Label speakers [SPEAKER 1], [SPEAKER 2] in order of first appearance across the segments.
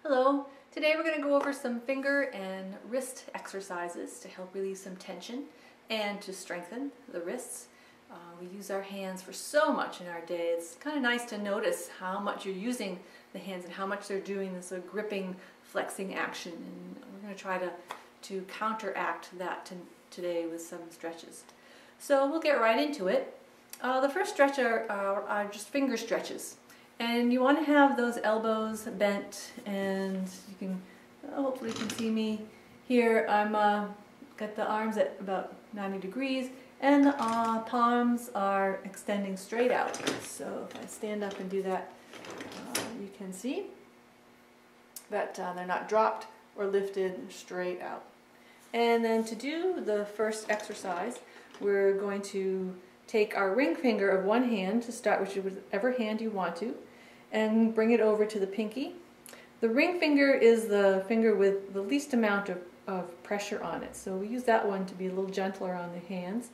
[SPEAKER 1] Hello, today we're going to go over some finger and wrist exercises to help release some tension and to strengthen the wrists. We use our hands for so much in our day. It's kind of nice to notice how much you're using the hands and how much they're doing this sort of gripping, flexing action. And we're going to try to counteract that today with some stretches. So we'll get right into it. The first stretch are just finger stretches. And you want to have those elbows bent, and you can, hopefully you can see me here. I'm got the arms at about 90 degrees, and the palms are extending straight out. So if I stand up and do that, you can see that they're not dropped or lifted, straight out. And then to do the first exercise, we're going to take our ring finger of one hand to start, whichever hand you want to, and bring it over to the pinky. The ring finger is the finger with the least amount of pressure on it, so we use that one to be a little gentler on the hands.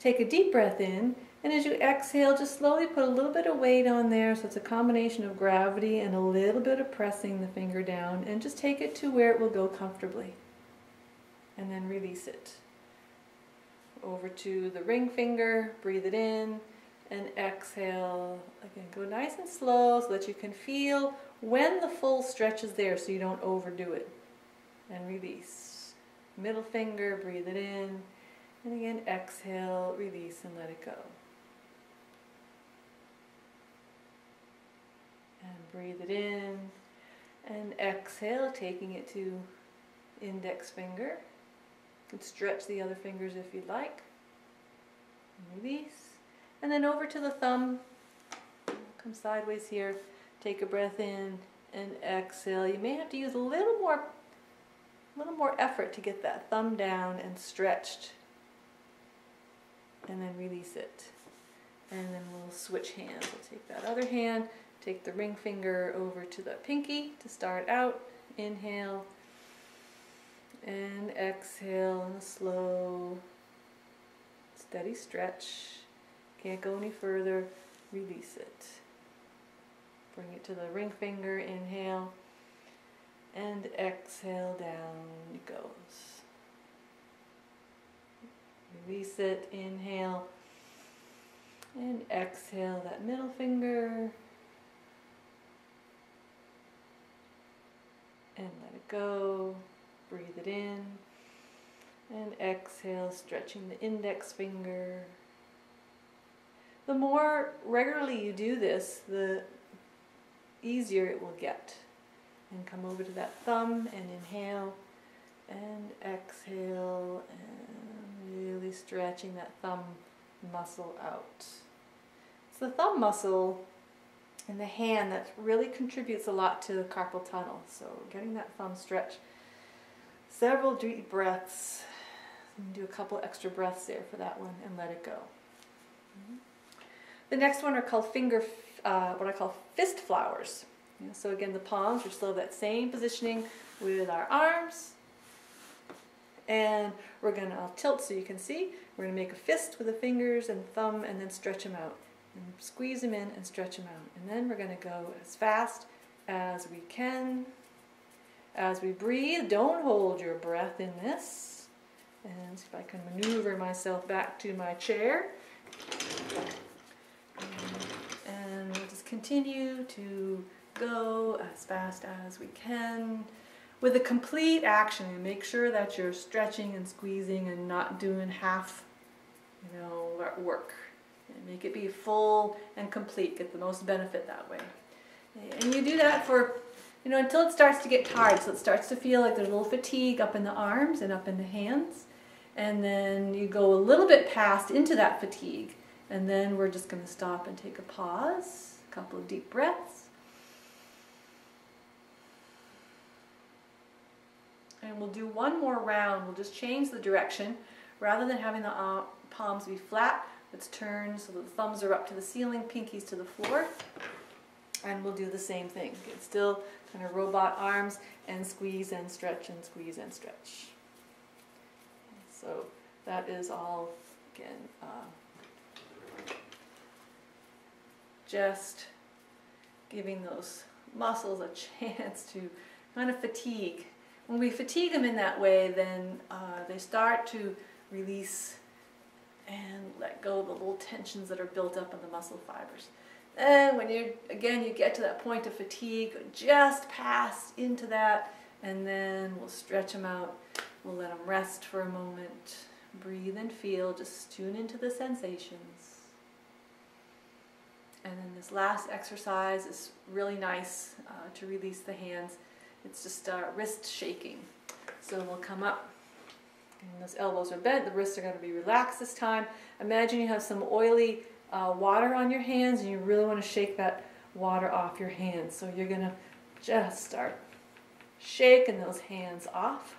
[SPEAKER 1] Take a deep breath in, and as you exhale, just slowly put a little bit of weight on there, so it's a combination of gravity and a little bit of pressing the finger down, and just take it to where it will go comfortably. And then release it. Over to the ring finger, breathe it in, and exhale. Again, go nice and slow so that you can feel when the full stretch is there so you don't overdo it. And release. Middle finger, breathe it in, and again exhale, release, and let it go. And breathe it in, and exhale, taking it to index finger. You can stretch the other fingers if you'd like. And release. And then over to the thumb. Come sideways here. Take a breath in and exhale. You may have to use a little more effort to get that thumb down and stretched. And then release it. And then we'll switch hands. We'll take that other hand, take the ring finger over to the pinky to start out. Inhale. And exhale in a slow, steady stretch. Can't go any further. Release it. Bring it to the ring finger. Inhale. And exhale, down it goes. Release it. Inhale. And exhale that middle finger. And let it go. Breathe it in, and exhale, stretching the index finger. The more regularly you do this, the easier it will get. And come over to that thumb and inhale, and exhale, and really stretching that thumb muscle out. It's the thumb muscle in the hand that really contributes a lot to the carpal tunnel. So getting that thumb stretch. Several deep breaths. Do a couple extra breaths there for that one and let it go. The next one are called what I call fist flowers. So again, the palms are still that same positioning with our arms. And I'll tilt so you can see. We're going to make a fist with the fingers and thumb and then stretch them out. And squeeze them in and stretch them out. And then we're going to go as fast as we can. As we breathe, don't hold your breath in this. And see if I can maneuver myself back to my chair. And we'll just continue to go as fast as we can with a complete action. And make sure that you're stretching and squeezing and not doing half, work. And make it be full and complete. Get the most benefit that way. And you do that for until it starts to get tired, so it starts to feel like there's a little fatigue up in the arms and up in the hands. And then you go a little bit past into that fatigue. And then we're just going to stop and take a pause, a couple of deep breaths. And we'll do one more round. We'll just change the direction. Rather than having the palms be flat, let's turn so that the thumbs are up to the ceiling, pinkies to the floor. And we'll do the same thing. It's still kind of robot arms and squeeze and stretch and squeeze and stretch. So that is all, again, just giving those muscles a chance to kind of fatigue. When we fatigue them in that way, then they start to release and let go of the little tensions that are built up in the muscle fibers. And when you get to that point of fatigue, just pass into that, and then we'll stretch them out. We'll let them rest for a moment. Breathe and feel, just tune into the sensations. And then this last exercise is really nice to release the hands. It's just wrist shaking. So we'll come up, and those elbows are bent, the wrists are going to be relaxed this time. Imagine you have some oily water on your hands, and you really want to shake that water off your hands. So you're going to just start shaking those hands off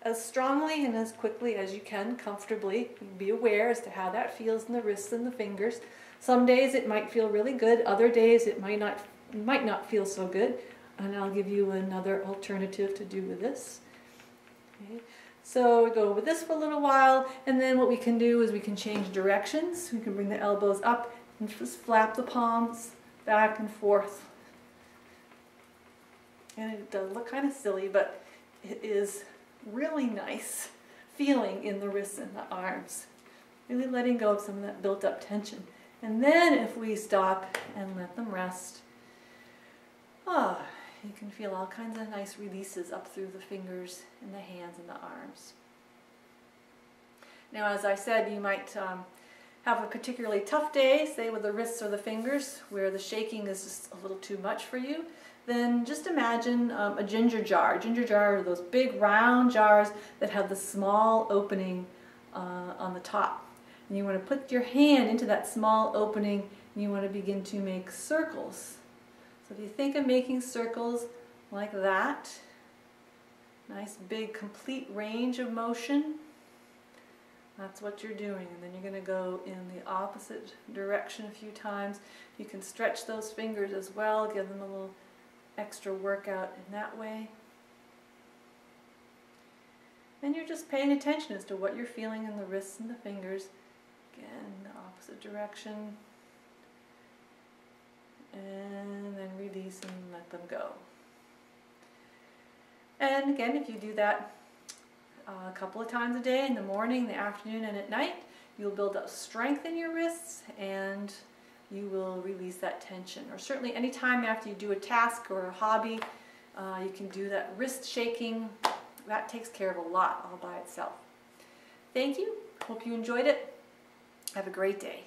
[SPEAKER 1] as strongly and as quickly as you can, comfortably. Be aware as to how that feels in the wrists and the fingers. Some days it might feel really good, other days it might not feel so good, and I'll give you another alternative to do with this. Okay. So we go with this for a little while, and then what we can do is we can change directions. We can bring the elbows up and just flap the palms back and forth. And it does look kind of silly, but it is really nice feeling in the wrists and the arms. Really letting go of some of that built up tension. And then if we stop and let them rest, you can feel all kinds of nice releases up through the fingers and the hands and the arms. Now, as I said, you might have a particularly tough day, say with the wrists or the fingers, where the shaking is just a little too much for you. Then just imagine a ginger jar. Ginger jar are those big round jars that have the small opening on the top. And you want to put your hand into that small opening, and you want to begin to make circles. So if you think of making circles like that, nice big complete range of motion, that's what you're doing. And then you're going to go in the opposite direction a few times. You can stretch those fingers as well, give them a little extra workout in that way. And you're just paying attention as to what you're feeling in the wrists and the fingers. Again, the opposite direction. And then release and let them go. And again, if you do that a couple of times a day, in the morning, the afternoon, and at night, you'll build up strength in your wrists, and you will release that tension. Or certainly any time after you do a task or a hobby, you can do that wrist shaking. That takes care of a lot all by itself. Thank you. Hope you enjoyed it. Have a great day.